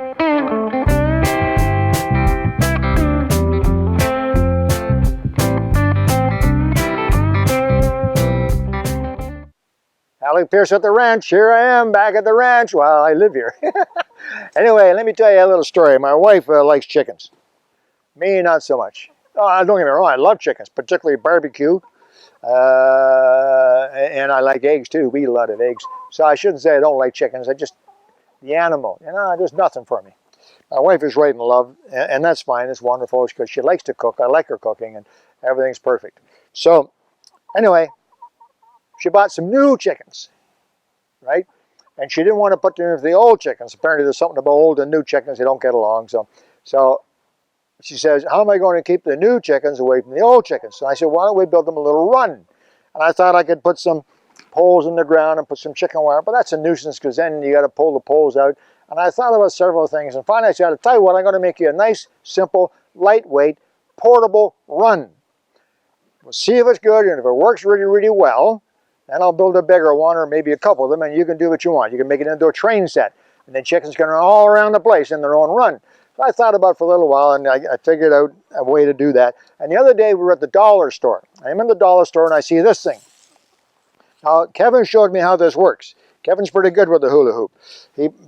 Alec Peirce at the ranch. Here I am back at the ranch. Well, I live here. Anyway, let me tell you a little story. My wife likes chickens. Me, not so much. Oh, don't get me wrong, I love chickens, particularly barbecue. And I like eggs too. We eat a lot of eggs. So I shouldn't say I don't like chickens. I just, the animal, there's nothing for me. My wife is right in love, and that's fine. It's wonderful because she likes to cook. I like her cooking, and everything's perfect. So, anyway, she bought some new chickens, right? And she didn't want to put them in the old chickens. Apparently, there's something about old and new chickens. They don't get along. So she says, how am I going to keep the new chickens away from the old chickens? So I said, why don't we build them a little run? And I thought I could put some poles in the ground and put some chicken wire, but that's a nuisance because then you got to pull the poles out. And I thought about several things, and finally I said, I'll tell you what, I'm going to make you a nice, simple, lightweight, portable run. We'll see if it's good, and if it works really, really well, then I'll build a bigger one or maybe a couple of them, and you can do what you want. You can make it into a train set, and then chickens can run all around the place in their own run. So I thought about it for a little while, and I figured out a way to do that. And the other day we were at the dollar store. I'm in the dollar store, and I see this thing. Now, Kevin showed me how this works. Kevin's pretty good with the hula hoop.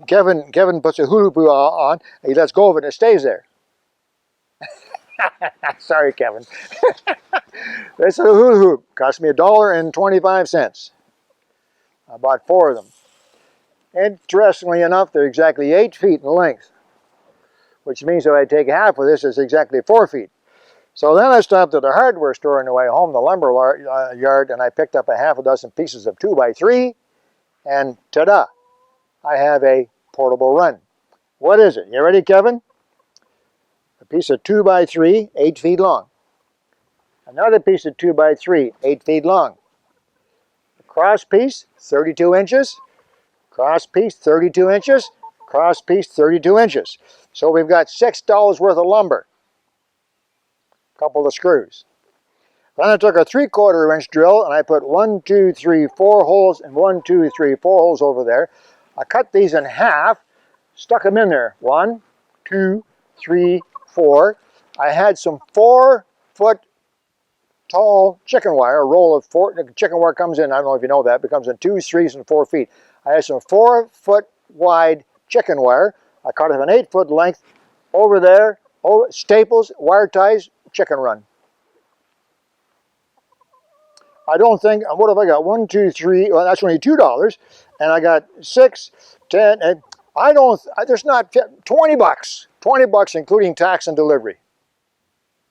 Kevin puts a hula hoop on, he lets go of it, and it stays there. Sorry, Kevin. This is a hula hoop. Cost me $1.25. I bought 4 of them. Interestingly enough, they're exactly 8 feet in length, which means if I take half of this, it's exactly 4 feet. So then I stopped at the hardware store on the way home, the lumber yard, and I picked up a half a dozen pieces of 2x3, and ta-da! I have a portable run. What is it? You ready, Kevin? A piece of 2x3, 8 feet long. Another piece of 2x3, 8 feet long. A cross piece, 32 inches. Cross piece, 32 inches. Cross piece, 32 inches. So we've got $6 worth of lumber. A couple of screws. Then I took a 3/4 inch drill and I put 1, 2, 3, 4 holes and 1, 2, 3, 4 holes over there. I cut these in half, stuck them in there. 1, 2, 3, 4. I had some 4-foot tall chicken wire, a roll of 4, chicken wire comes in, I don't know if you know that, but it comes in 2s, 3s, and 4 feet. I had some 4-foot wide chicken wire. I cut it an 8-foot length over there, staples, wire ties, chicken run. I don't think, what have I got? 1, 2, 3, well, that's only $2. And I got 6, 10, and I don't, there's not, $20. $20 including tax and delivery.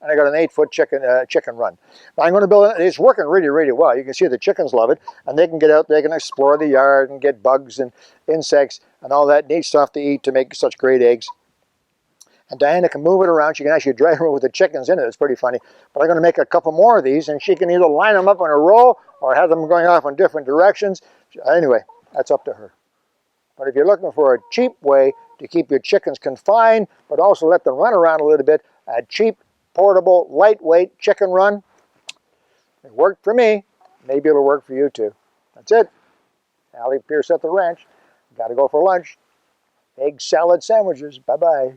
And I got an 8-foot chicken run. Now I'm going to build it. It's working really, really well. You can see the chickens love it, and they can get out, they can explore the yard and get bugs and insects and all that neat stuff to eat to make such great eggs. And Diana can move it around. She can actually drive around with the chickens in it. It's pretty funny. But I'm going to make a couple more of these, and she can either line them up in a row or have them going off in different directions. Anyway, that's up to her. But if you're looking for a cheap way to keep your chickens confined, but also let them run around a little bit, a cheap, portable, lightweight chicken run, it worked for me. Maybe it'll work for you too. That's it. Alec Peirce at the ranch. Got to go for lunch. Egg salad sandwiches. Bye-bye.